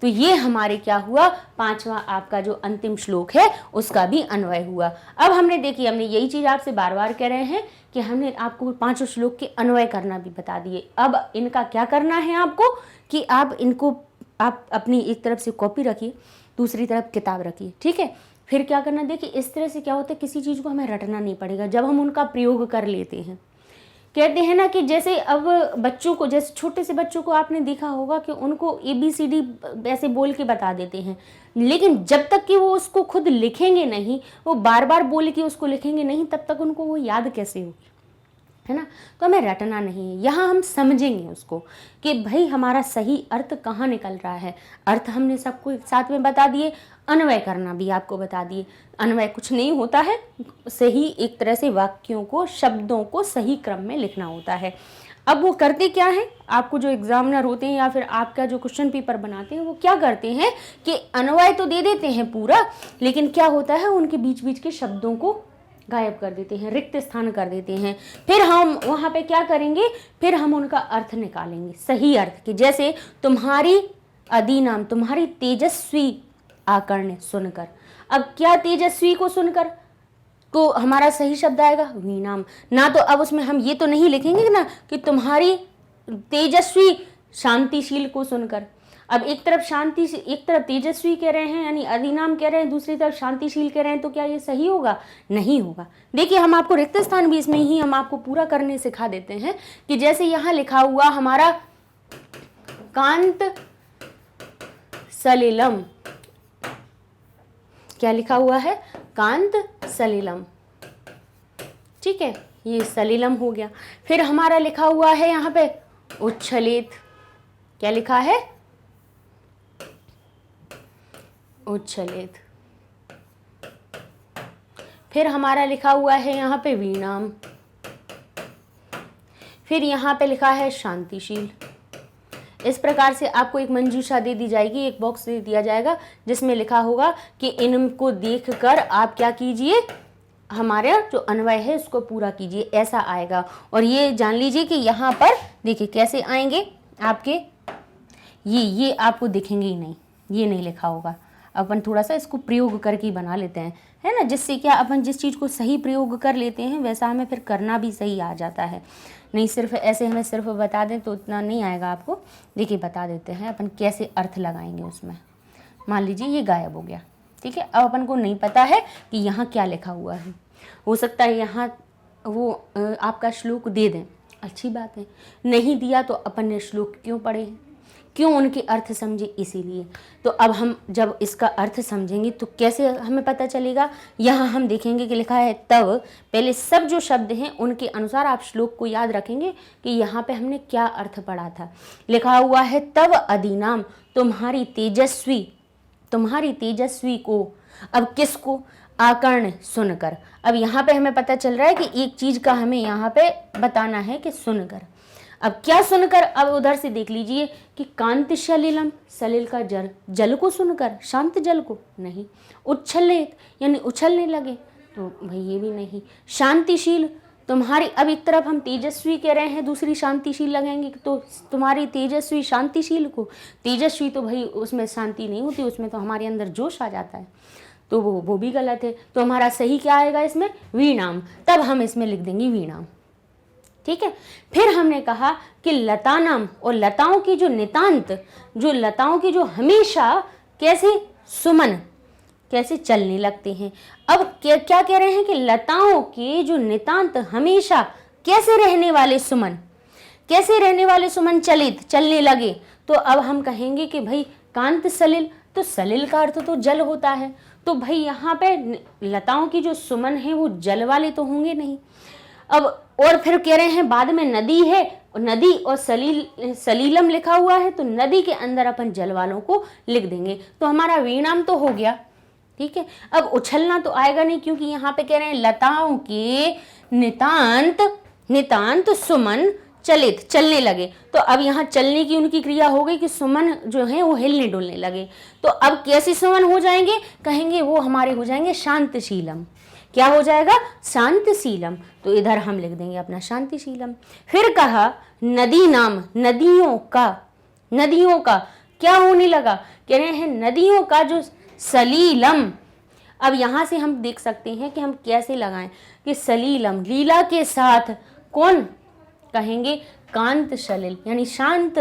तो ये हमारे क्या हुआ, पांचवा आपका जो अंतिम श्लोक है उसका भी अन्वय हुआ। अब हमने देखिए, हमने यही चीज आपसे बार बार कह रहे हैं कि हमने आपको पांचों श्लोक के अन्वय करना भी बता दिए। अब इनका क्या करना है आपको कि आप इनको आप अपनी एक तरफ से कॉपी रखिए, दूसरी तरफ किताब रखिए, ठीक है। फिर क्या करना, देखिए इस तरह से क्या होता है, किसी चीज़ को हमें रटना नहीं पड़ेगा जब हम उनका प्रयोग कर लेते हैं। कहते हैं ना कि जैसे अब बच्चों को, जैसे छोटे से बच्चों को आपने देखा होगा कि उनको ABCD ऐसे बोल के बता देते हैं, लेकिन जब तक कि वो उसको खुद लिखेंगे नहीं, वो बार बार बोल के उसको लिखेंगे नहीं, तब तक उनको वो याद कैसे होगी, है ना। तो हमें रटना नहीं है, यहाँ हम समझेंगे उसको कि भाई हमारा सही अर्थ कहाँ निकल रहा है। अर्थ हमने सबको एक साथ में बता दिए, अन्वय करना भी आपको बता दिए। अन्वय कुछ नहीं होता है, सही एक तरह से वाक्यों को, शब्दों को सही क्रम में लिखना होता है। अब वो करते क्या है, आपको जो एग्जामिनर होते हैं या फिर आपका जो क्वेश्चन पेपर बनाते हैं, वो क्या करते हैं कि अन्वय तो दे देते हैं पूरा, लेकिन क्या होता है उनके बीच बीच के शब्दों को गायब कर देते हैं, रिक्त स्थान कर देते हैं। फिर हम वहाँ पे क्या करेंगे, फिर हम उनका अर्थ निकालेंगे, सही अर्थ कि जैसे तुम्हारी अदीनाम, तुम्हारी तेजस्वी आकर्ण सुनकर। अब क्या तेजस्वी को सुनकर तो हमारा सही शब्द आएगा वीणाम ना, तो अब उसमें हम ये तो नहीं लिखेंगे ना कि तुम्हारी तेजस्वी शांतिशील को सुनकर। अब एक तरफ शांति, एक तरफ तेजस्वी कह रहे हैं यानी अधिनाम कह रहे हैं, दूसरी तरफ शांतिशील कह रहे हैं, तो क्या ये सही होगा, नहीं होगा। देखिए हम आपको रिक्त स्थान भी इसमें ही हम आपको पूरा करने सिखा देते हैं कि जैसे यहाँ लिखा हुआ हमारा कांत सलिलम, क्या लिखा हुआ है, कांत सलिलम, ठीक है, ये सलिलम हो गया। फिर हमारा लिखा हुआ है यहाँ पे उच्छलित, क्या लिखा है, उच्छलित। फिर हमारा लिखा हुआ है यहाँ पे वीणाम, फिर यहाँ पे लिखा है शांतिशील। इस प्रकार से आपको एक मंजूषा दे दी जाएगी, एक बॉक्स दे दिया जाएगा जिसमें लिखा होगा कि इनको देखकर आप क्या कीजिए, हमारे जो अन्वय है इसको पूरा कीजिए, ऐसा आएगा। और ये जान लीजिए कि यहाँ पर देखिए कैसे आएंगे आपके, ये आपको दिखेंगे ही नहीं, ये नहीं लिखा होगा। अपन थोड़ा सा इसको प्रयोग करके बना लेते हैं, है ना, जिससे क्या अपन जिस चीज़ को सही प्रयोग कर लेते हैं वैसा हमें फिर करना भी सही आ जाता है। नहीं सिर्फ ऐसे हमें सिर्फ बता दें तो उतना नहीं आएगा आपको। देखिए बता देते हैं अपन कैसे अर्थ लगाएंगे उसमें। मान लीजिए ये गायब हो गया, ठीक है। अब अपन को नहीं पता है कि यहाँ क्या लिखा हुआ है, हो सकता है यहाँ वो आपका श्लोक दे दें, अच्छी बात है, नहीं दिया तो अपन ने श्लोक क्यों पढ़े, क्यों उनके अर्थ समझे, इसीलिए। तो अब हम जब इसका अर्थ समझेंगे तो कैसे हमें पता चलेगा, यहाँ हम देखेंगे कि लिखा है तव, पहले सब जो शब्द हैं उनके अनुसार आप श्लोक को याद रखेंगे कि यहाँ पे हमने क्या अर्थ पढ़ा था। लिखा हुआ है तव अधिनाम, तुम्हारी तेजस्वी, तुम्हारी तेजस्वी को, अब किसको, आकर्ण सुनकर। अब यहाँ पे हमें पता चल रहा है कि एक चीज का हमें यहाँ पे बताना है कि सुनकर। अब क्या सुनकर, अब उधर से देख लीजिए कि कांत सलिलम, सलिल का जल, जल को सुनकर, शांत जल को नहीं। उच्छलित यानी उछलने लगे, तो भाई ये भी नहीं। शांतिशील, तुम्हारी, अब एक तरफ हम तेजस्वी कह रहे हैं, दूसरी शांतिशील लगेंगे, तो तुम्हारी तेजस्वी शांतिशील को, तेजस्वी तो भाई उसमें शांति नहीं होती, उसमें तो हमारे अंदर जोश आ जाता है, तो वो भी गलत है। तो हमारा सही क्या आएगा इसमें, वीणाम, तब हम इसमें लिख देंगे वीणाम, ठीक है। फिर हमने कहा कि लतानाम, और लताओं की जो नितांत, जो लताओं की जो हमेशा कैसे सुमन, कैसे चलने लगते हैं। अब क्या कह रहे हैं कि लताओं के जो नितांत हमेशा कैसे रहने वाले सुमन, कैसे रहने वाले सुमन चलित, चलने लगे। तो अब हम कहेंगे कि भाई कांत सलिल, तो सलिल का अर्थ तो जल होता है, तो भाई यहाँ पे लताओं की जो सुमन है वो जल वाले तो होंगे नहीं। अब और फिर कह रहे हैं बाद में नदी है, नदी और सलीलम लिखा हुआ है, तो नदी के अंदर अपन जल वालों को लिख देंगे, तो हमारा वीणाम तो हो गया, ठीक है। अब उछलना तो आएगा नहीं, क्योंकि यहाँ पे कह रहे हैं लताओं के नितांत, नितांत सुमन चलित, चलने लगे, तो अब यहाँ चलने की उनकी क्रिया हो गई कि सुमन जो है वो हिलने डुलने लगे। तो अब कैसे सुमन हो जाएंगे, कहेंगे वो हमारे हो जाएंगे शांतशीलम। क्या हो जाएगा, शांतशीलम, तो इधर हम लिख देंगे अपना शांतिशीलम। फिर कहा नदी नाम, नदियों का, नदियों का क्या होने लगा, कह रहे हैं नदियों का जो सलीलम। अब यहाँ से हम देख सकते हैं कि हम कैसे लगाएं कि सलीलम लीला के साथ, कौन कहेंगे, कांत सलिल, यानी शांत,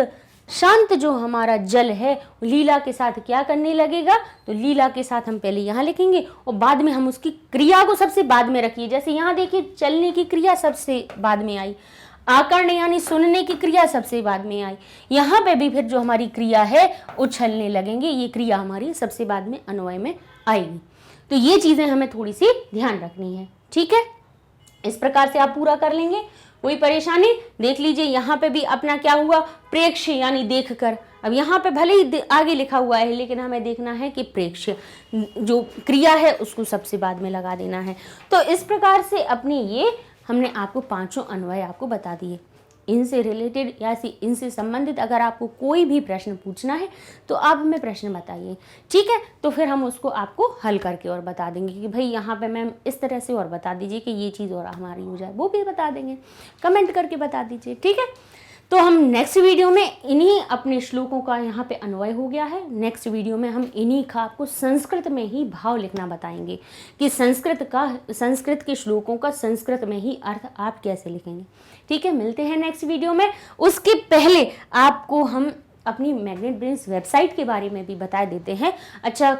शांत जो हमारा जल है लीला के साथ क्या करने लगेगा, तो लीला के साथ हम पहले यहाँ लिखेंगे और बाद में हम उसकी क्रिया को सबसे बाद में रखिए। जैसे यहाँ देखिए चलने की क्रिया सबसे बाद में आई, आकर्ण यानी सुनने की क्रिया सबसे बाद में आई, यहाँ पे भी फिर जो हमारी क्रिया है उछलने लगेंगे, ये क्रिया हमारी सबसे बाद में अन्वय में आएगी। तो ये चीजें हमें थोड़ी सी ध्यान रखनी है, ठीक है। इस प्रकार से आप पूरा कर लेंगे, कोई परेशानी, देख लीजिए यहाँ पे भी अपना क्या हुआ, प्रेक्ष्य यानी देखकर। अब यहाँ पे भले ही आगे लिखा हुआ है लेकिन हमें देखना है कि प्रेक्ष्य जो क्रिया है उसको सबसे बाद में लगा देना है। तो इस प्रकार से अपने ये हमने आपको पांचों अन्वय आपको बता दिए। इनसे रिलेटेड या इनसे संबंधित अगर आपको कोई भी प्रश्न पूछना है तो आप हमें प्रश्न बताइए, ठीक है। तो फिर हम उसको आपको हल करके और बता देंगे कि भाई यहाँ पे मैम इस तरह से और बता दीजिए कि ये चीज़ और हमारी हो जाए, वो भी बता देंगे, कमेंट करके बता दीजिए, ठीक है। तो हम नेक्स्ट वीडियो में इन्हीं अपने श्लोकों का यहाँ पे अन्वय हो गया है। नेक्स्ट वीडियो में हम इन्हीं का आपको संस्कृत में ही भाव लिखना बताएंगे कि संस्कृत के श्लोकों का संस्कृत में ही अर्थ आप कैसे लिखेंगे, ठीक है। मिलते हैं नेक्स्ट वीडियो में। उसके पहले आपको हम अपनी मैग्नेट ब्रेन्स वेबसाइट के बारे में भी बता देते हैं। अच्छा,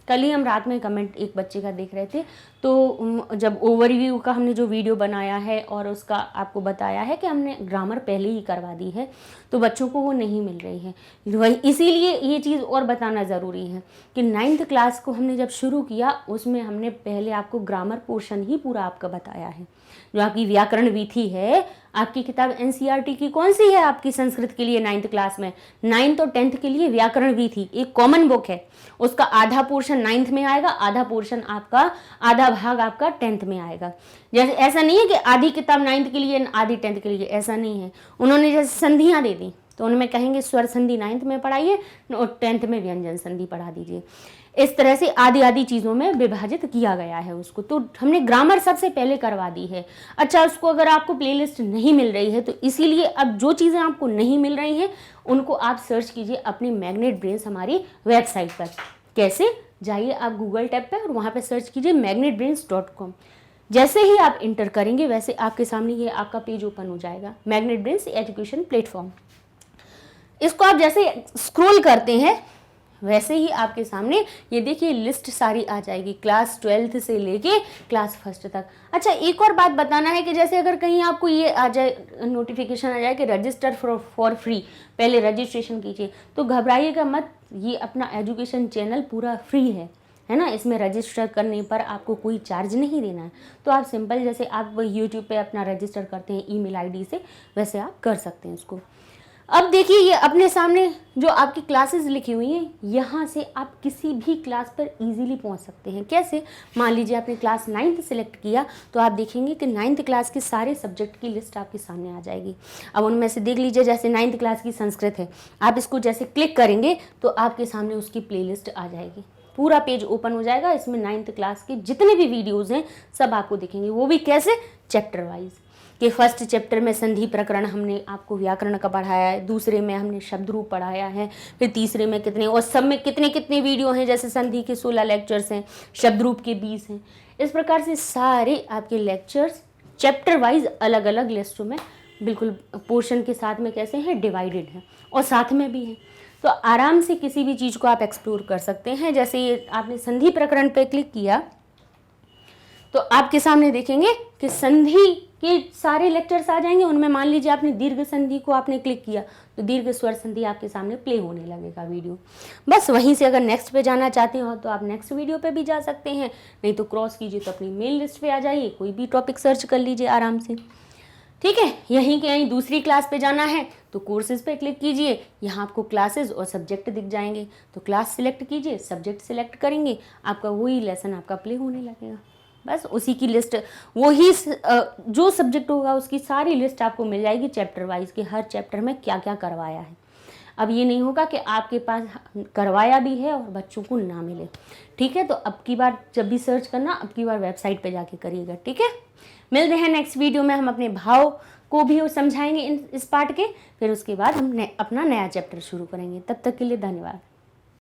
कल ही हम रात में कमेंट एक बच्चे का देख रहे थे, तो जब ओवरव्यू का हमने जो वीडियो बनाया है और उसका आपको बताया है कि हमने ग्रामर पहले ही करवा दी है, तो बच्चों को वो नहीं मिल रही है। वही इसीलिए ये चीज़ और बताना ज़रूरी है कि 9th क्लास को हमने जब शुरू किया उसमें हमने पहले आपको ग्रामर पोर्शन ही पूरा आपका बताया है। जो आपकी व्याकरण वीथी है, आपकी किताब NCERT की कौन सी है आपकी संस्कृत के लिए 9th क्लास में, 9th और 10th के लिए व्याकरण वीथी एक कॉमन बुक है। उसका आधा पोर्शन 9th में आएगा, आधा पोर्शन आपका, आधा भाग आपका 10th में आएगा। जैसे ऐसा नहीं है कि आधी किताब 9th के लिए आधी 10th के लिए, ऐसा नहीं है। उन्होंने जैसे संधियाँ दे दी तो उनमें कहेंगे स्वर संधि 9th में पढ़ाइए और 10th में व्यंजन संधि पढ़ा दीजिए। इस तरह से आधी आधी चीज़ों में विभाजित किया गया है उसको। तो हमने ग्रामर सबसे पहले करवा दी है। अच्छा, उसको अगर आपको प्लेलिस्ट नहीं मिल रही है तो इसीलिए अब जो चीज़ें आपको नहीं मिल रही हैं उनको आप सर्च कीजिए अपनी मैग्नेट ब्रेन्स हमारी वेबसाइट पर। कैसे, जाइए आप गूगल टैब पे और वहाँ पे सर्च कीजिए magnetbrains.com। जैसे ही आप इंटर करेंगे वैसे आपके सामने ये आपका पेज ओपन हो जाएगा, मैग्नेट ब्रेन्स एजुकेशन प्लेटफॉर्म। इसको आप जैसे स्क्रॉल करते हैं वैसे ही आपके सामने ये देखिए लिस्ट सारी आ जाएगी, क्लास 12th से लेके क्लास 1st तक। अच्छा, एक और बात बताना है कि जैसे अगर कहीं आपको ये आ जाए, नोटिफिकेशन आ जाए कि रजिस्टर फॉर फ्री, पहले रजिस्ट्रेशन कीजिए, तो घबराइएगा मत। ये अपना एजुकेशन चैनल पूरा फ्री है ना। इसमें रजिस्टर करने पर आपको कोई चार्ज नहीं देना है। तो आप सिंपल जैसे आप यूट्यूब पे अपना रजिस्टर करते हैं ईमेल आईडी से, वैसे आप कर सकते हैं इसको। अब देखिए ये अपने सामने जो आपकी क्लासेस लिखी हुई हैं, यहाँ से आप किसी भी क्लास पर इजीली पहुँच सकते हैं। कैसे, मान लीजिए आपने क्लास 9th सेलेक्ट किया तो आप देखेंगे कि 9th क्लास के सारे सब्जेक्ट की लिस्ट आपके सामने आ जाएगी। अब उनमें से देख लीजिए, जैसे 9th क्लास की संस्कृत है, आप इसको जैसे क्लिक करेंगे तो आपके सामने उसकी प्लेलिस्ट आ जाएगी, पूरा पेज ओपन हो जाएगा। इसमें 9th क्लास के जितने भी वीडियोज़ हैं सब आपको दिखेंगे, वो भी कैसे, चैप्टर वाइज। कि फर्स्ट चैप्टर में संधि प्रकरण हमने आपको व्याकरण का पढ़ाया है, दूसरे में हमने शब्द रूप पढ़ाया है, फिर तीसरे में कितने, और सब में कितने कितने वीडियो हैं। जैसे संधि के 16 लेक्चर्स हैं, शब्द रूप के 20 हैं। इस प्रकार से सारे आपके लेक्चर्स चैप्टर वाइज अलग अलग लिस्टों में बिल्कुल पोर्शन के साथ में कैसे हैं, डिवाइडेड हैं और साथ में भी हैं। तो आराम से किसी भी चीज़ को आप एक्सप्लोर कर सकते हैं। जैसे ये आपने संधि प्रकरण पे क्लिक किया तो आपके सामने देखेंगे कि संधि के सारे लेक्चर्स आ जाएंगे। उनमें मान लीजिए आपने दीर्घ संधि को आपने क्लिक किया तो दीर्घ स्वर संधि आपके सामने प्ले होने लगेगा वीडियो। बस वहीं से अगर नेक्स्ट पे जाना चाहते हो तो आप नेक्स्ट वीडियो पे भी जा सकते हैं, नहीं तो क्रॉस कीजिए तो अपनी मेल लिस्ट पे आ जाइए, कोई भी टॉपिक सर्च कर लीजिए आराम से, ठीक है। यहीं के यहीं दूसरी क्लास पे जाना है तो कोर्सेज पे क्लिक कीजिए, यहाँ आपको क्लासेस और सब्जेक्ट दिख जाएंगे। तो क्लास सिलेक्ट कीजिए, सब्जेक्ट सिलेक्ट करेंगे, आपका वही लेसन आपका प्ले होने लगेगा। बस उसी की लिस्ट, वही जो सब्जेक्ट होगा उसकी सारी लिस्ट आपको मिल जाएगी चैप्टर वाइज कि हर चैप्टर में क्या क्या करवाया है। अब ये नहीं होगा कि आपके पास करवाया भी है और बच्चों को ना मिले, ठीक है। तो अब की बार जब भी सर्च करना, अब की बार वेबसाइट पे जाके करिएगा, ठीक है। मिलते हैं नेक्स्ट वीडियो में। हम अपने भाव को भी समझाएंगे इस पार्ट के, फिर उसके बाद हम अपना नया चैप्टर शुरू करेंगे। तब तक के लिए धन्यवाद।